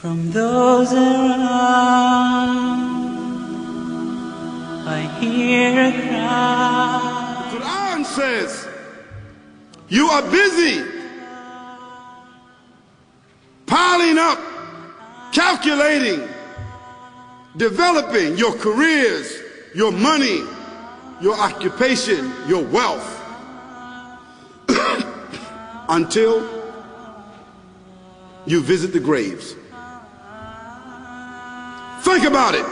From those around, I hear a cry. The Quran says, you are busy piling up, calculating, developing your careers, your money, your occupation, your wealth, until you visit the graves. Think about it.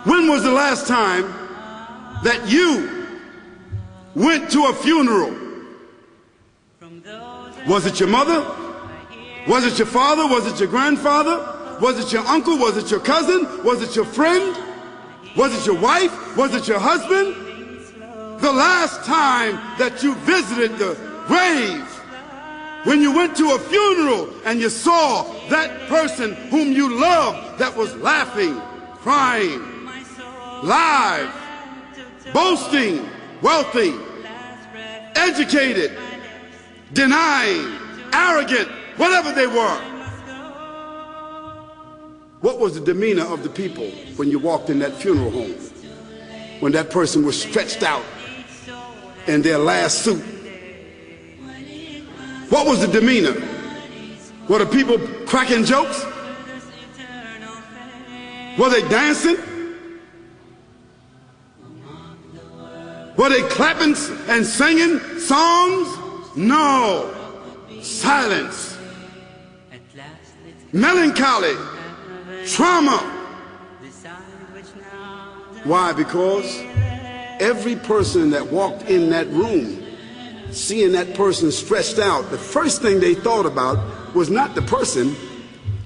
When was the last time that you went to a funeral? Was it your mother? Was it your father? Was it your grandfather? Was it your uncle? Was it your cousin? Was it your friend? Was it your wife? Was it your husband? The last time that you visited the grave, when you went to a funeral and you saw that person whom you loved that was laughing, crying, live, boasting, wealthy, educated, denying, arrogant, whatever they were. What was the demeanor of the people when you walked in that funeral home? When that person was stretched out in their last suit? What was the demeanor? Were the people cracking jokes? Were they dancing? Were they clapping and singing songs? No. Silence. Melancholy. Trauma. Why? Because every person that walked in that room, seeing that person stretched out, the first thing they thought about was not the person.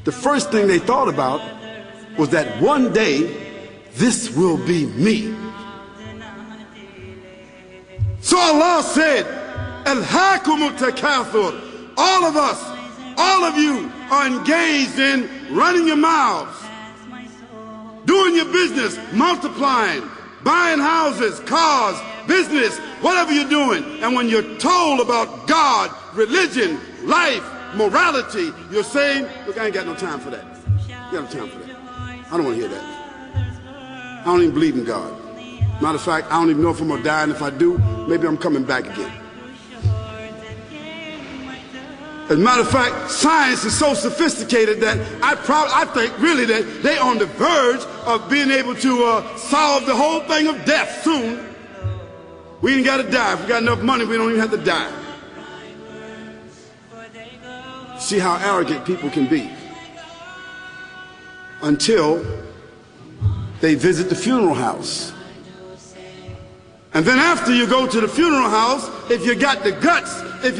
The first thing they thought about was that one day this will be me. So Allah said, Alhaakumut takathur. All of us, all of you are engaged in running your mouths, doing your business, multiplying, buying houses, cars, business, whatever you're doing. And when you're told about God, religion, life, morality, you're saying, look, I ain't got no time for that. I ain't got no time for that. I don't want to hear that. I don't even believe in God. Matter of fact, I don't even know if I'm going to die, and if I do, maybe I'm coming back again. As a matter of fact, science is so sophisticated that I think really that they're on the verge of being able to solve the whole thing of death soon. We ain't got to die. If we got enough money, we don't even have to die. See how arrogant people can be until they visit the funeral house. And then after you go to the funeral house, if you got the guts, if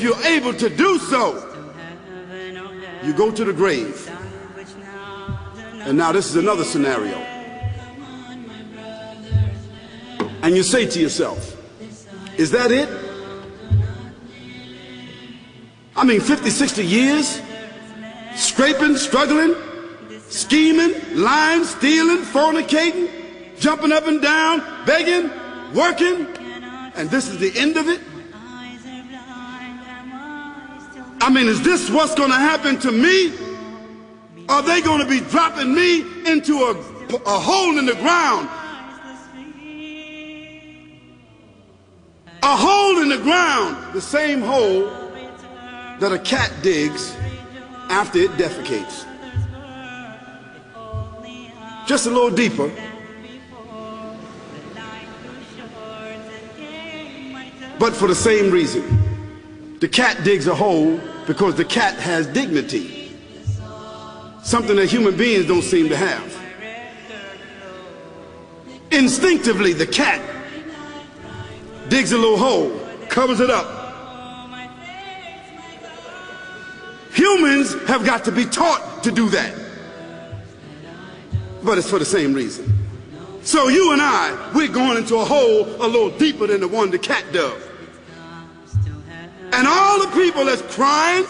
you're able to do so, you go to the grave. And now this is another scenario. And you say to yourself, is that it? I mean, 50, 60 years, scraping, struggling, scheming, lying, stealing, fornicating, jumping up and down, begging, working, and this is the end of it? I mean, is this what's going to happen to me? Are they going to be dropping me into a hole in the ground? A hole in the ground, the same hole that a cat digs after it defecates. Just a little deeper. But for the same reason. The cat digs a hole because the cat has dignity. Something that human beings don't seem to have. Instinctively, the cat digs a little hole, covers it up. Humans have got to be taught to do that. But it's for the same reason. So you and I, we're going into a hole a little deeper than the one the cat dug. And all the people that's crying,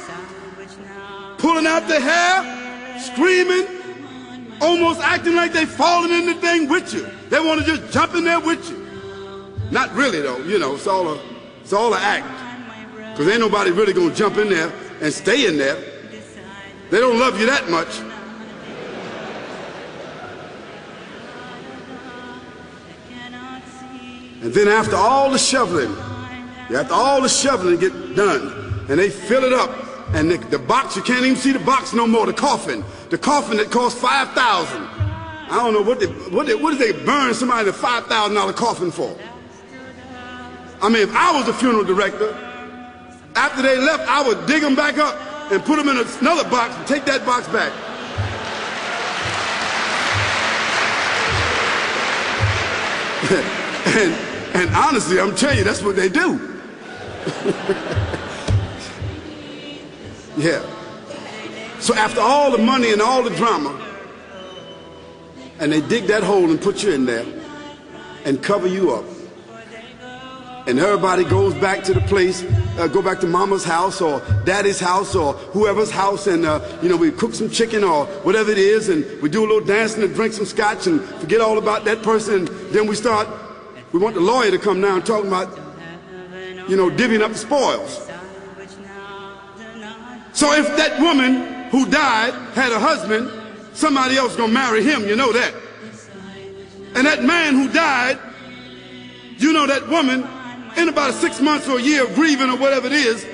pulling out their hair, screaming, almost acting like they falling in the thing with you. They want to just jump in there with you. Not really though, you know, it's all an act. Because ain't nobody really going to jump in there and stay in there. They don't love you that much. And then after all the shoveling, get done, and they fill it up, and the box, you can't even see the box no more, the coffin that cost $5,000. I don't know what did they burn somebody in a $5,000 coffin for? I mean, if I was a funeral director, after they left, I would dig them back up and put them in another box and take that box back. and honestly, I'm telling you, that's what they do. Yeah. So after all the money and all the drama, and they dig that hole and put you in there and cover you up, and everybody goes back to the place, go back to mama's house or daddy's house or whoever's house, and we cook some chicken or whatever it is, and we do a little dancing and drink some scotch and forget all about that person, and then we want the lawyer to come now and talk about, divvying up the spoils. So if that woman who died had a husband, somebody else gonna marry him, you know that. And that man who died, that woman, in about 6 months or a year of grieving or whatever it is,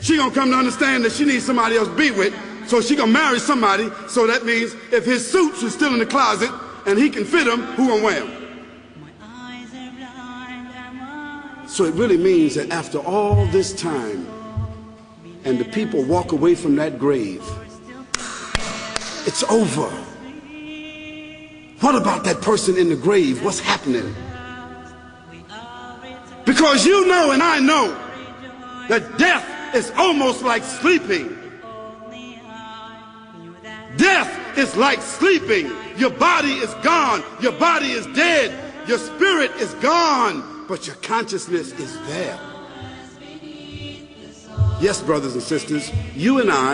she gonna come to understand that she needs somebody else to be with, so she gonna marry somebody. So that means if his suits are still in the closet and he can fit them, who gonna wear them? So it really means that after all this time, and the people walk away from that grave, it's over. What about that person in the grave? What's happening? Because you know and I know that death is almost like sleeping. Death is like sleeping. Your body is gone. Your body is dead. Your spirit is gone, but your consciousness is there. Yes, brothers and sisters, you and I